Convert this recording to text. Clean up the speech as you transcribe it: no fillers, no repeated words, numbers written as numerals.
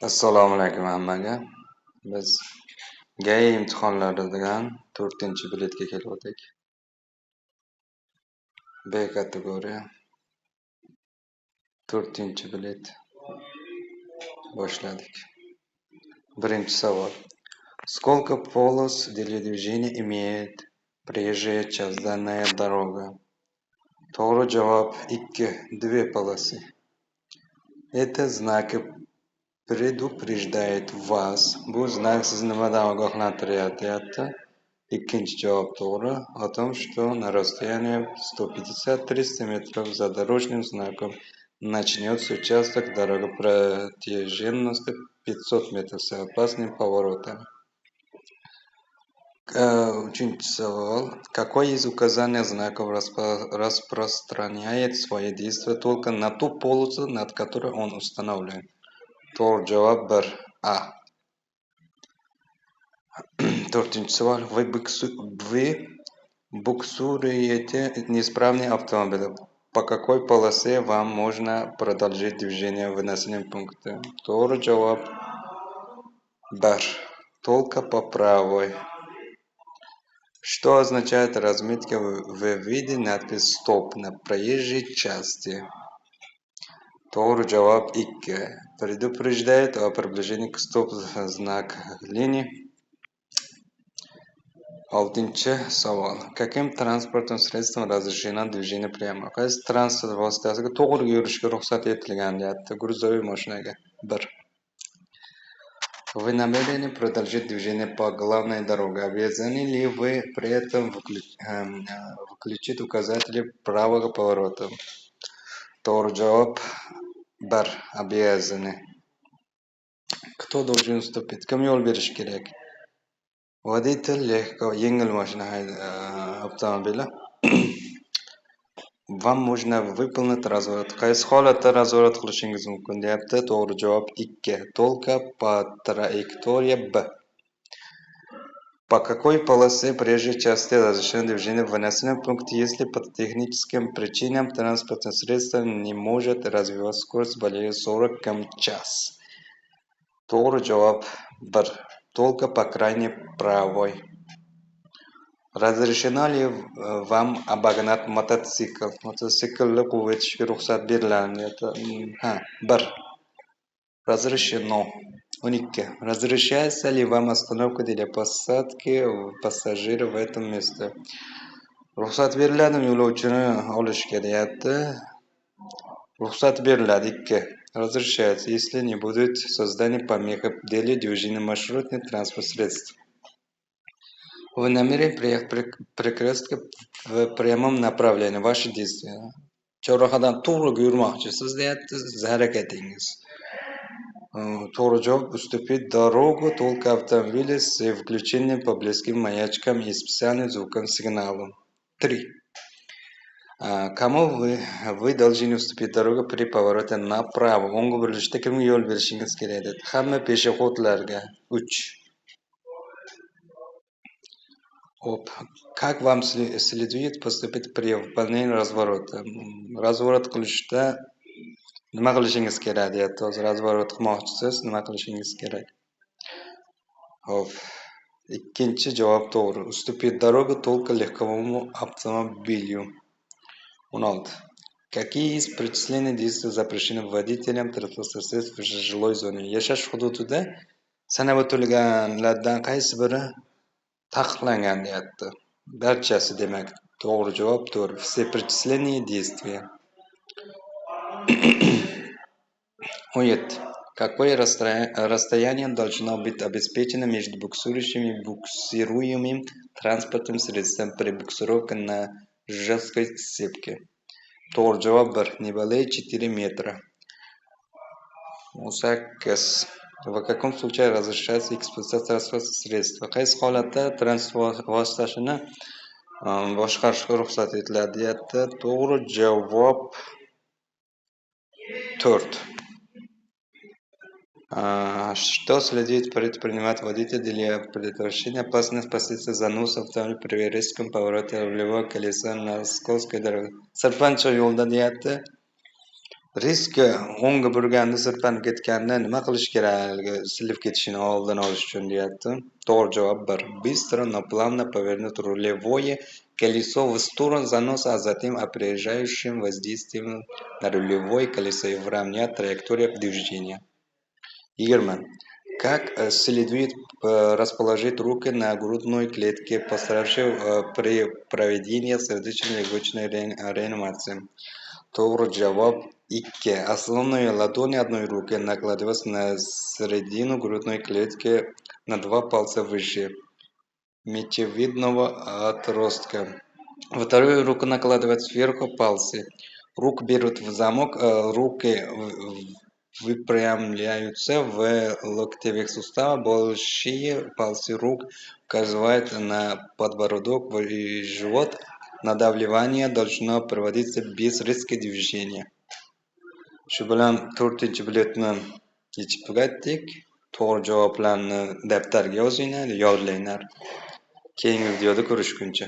Assalomu alaykum hammaga. Biz GAI imtihonlaridan 4-biletga keldik. B kategoriya 4-bilet boshladik. Birinchi savol. Сколько полос для движения имеет проезжая часть данная дорога? To'g'ri javob 2. Две полосы. Это знаки предупреждает вас. Bu znak sizni nimadan ogohlantiryapti? Ikkinchi javob to'g'ri. О том, что на расстоянии 150-300 метров за дорожным знаком начнется участок дороги протяженностью 500 метров с опасным поворотом. Uchinchi savol. Какой из указаний знаков распространяет свои действия только на ту полосу, над которой он установлен? To'g'ri javob 1. A. To'rtinchi savol. Вы буксуете неисправный автомобиль. По какой полосе вам можно продолжить движение в населенном пункте? To'g'ri javob 1. Только по правой. Что означает разметка в виде надпись «Стоп» на проезжей части? To'g'ri javob 2. Предупреждает о приближении к стоп-знак линии. Oltinchi savol. Каким транспортным средством разрешено движение прямо? Qaysi transport vositasiga to'g'ri yurishga ruxsat etilgan deyapti? Грузовой машинаga. 1. Вы намерены продолжить движение по главной дороге. Обязаны ли вы при этом выключить указатели правого поворота? To'g'ri javob 1. Обязаны. Кто должен уступить? Kim yo'l berishi kerak? Водитель yengil mashina avtomobili. Вам нужно выполнить разворот. Qaysi holatda razvorot qilishingiz mumkin deyapti? To'g'ri javob 2. Только по траектории B. По какой полосе проезжей части разрешено движение в населенном пункте, если по техническим причинам транспортное средство не может развивать скорость более 40 км в час? To'g'ri javob 1. Только по крайней правой. Разрешено ли вам обогнать мотоцикл? Mototsiklni quvib yetishga ruxsat beriladi. 1. Разрешено. 12. Разрешается ли вам остановка для посадки пассажиров в этом месте? Ruxsat beriladimi yo'lovchini olishga deyapti? Ruxsat beriladi. 2. Разрешается, если не будет создания помех для движения маршрутных транспортных средств. Вы намерены приехать перекрестка в прямом направлении. Ваши действия. Chorrahadan to'g'ri yurmoqchisiz deyapti, siz harakatingiz. To'g'ri javob уступить дорогу только автомобилю с включением проблеским маячком и специальным звуковым сигналом. 3. Кому вы должны уступить дорогу при повороте направо? O'ngga burilishda kimga yo'l berishingiz kerak dedi. Hamma пешеходlarga. 3. Как вам следует поступить при выполнении разворота? Разворот qilishda nima qilishingiz kerak deyapti. Hozir razvorot qilmoqchisiz, nima qilishingiz kerak? Xo'p. Ikkinchi javob to'g'ri. Уступить дорогу только легковому автомобилю. 16. Какие из перечисленных действий запрещены водителям транспортных средств в жилой зоне? Yashash hududida sanab o'tilganlardan qaysi biri taqiqlangan deyapti? Barchasi demak. To'g'ri javob 4. Все перечисленные действия. 17. Какое расстояние должно быть обеспечено между буксирующим и буксируемым транспортным средством при буксировке на жесткой цепке? To'g'ri javob 1. Не более 4 метра. 18. В каком случае разрешается эксплуатация транспортного средства? Qaysi holatda transport vositasini boshqarishga ruxsat etiladi deyapti? To'g'ri javob 4. Что следует предпринимать водитель для предотвращения опасных последствий заноса автомобиля при резком повороте рулевого колеса на скользкой дороге? Sirpanchiq yo'lda deyapti. Risk o'ngga burganda sirpanib ketganda nima qilish kerak silinib ketishini oldini olish uchun deyapti. To'g'ri javob 1. Быстро, но плавно повернуть рулевое колесо в сторону заноса, а затем опережающим воздействием на рулевое колесо и выровнять траекторию движения. 20. Как следует расположить руки на грудной клетке пострадавшего при проведении сердечно-легочной реанимации? To'g'ri javob 2. Основные ладони одной руки накладываются на середину грудной клетки на 2 пальца выше мечевидного отростка. Вторую руку накладывают сверху пальцы. Рук берут в замок, руки выпрямляются в локтевых суставах, большие пальцы рук указывают на подбородок и живот. Nadavlivание должно проводиться без резких движений. Shu bilan 4-chi biletni yechib tugatdik. To'g'ri javoblarni daftarga yozinglar, yodlanglar. Keyingi videoda ko'rishguncha.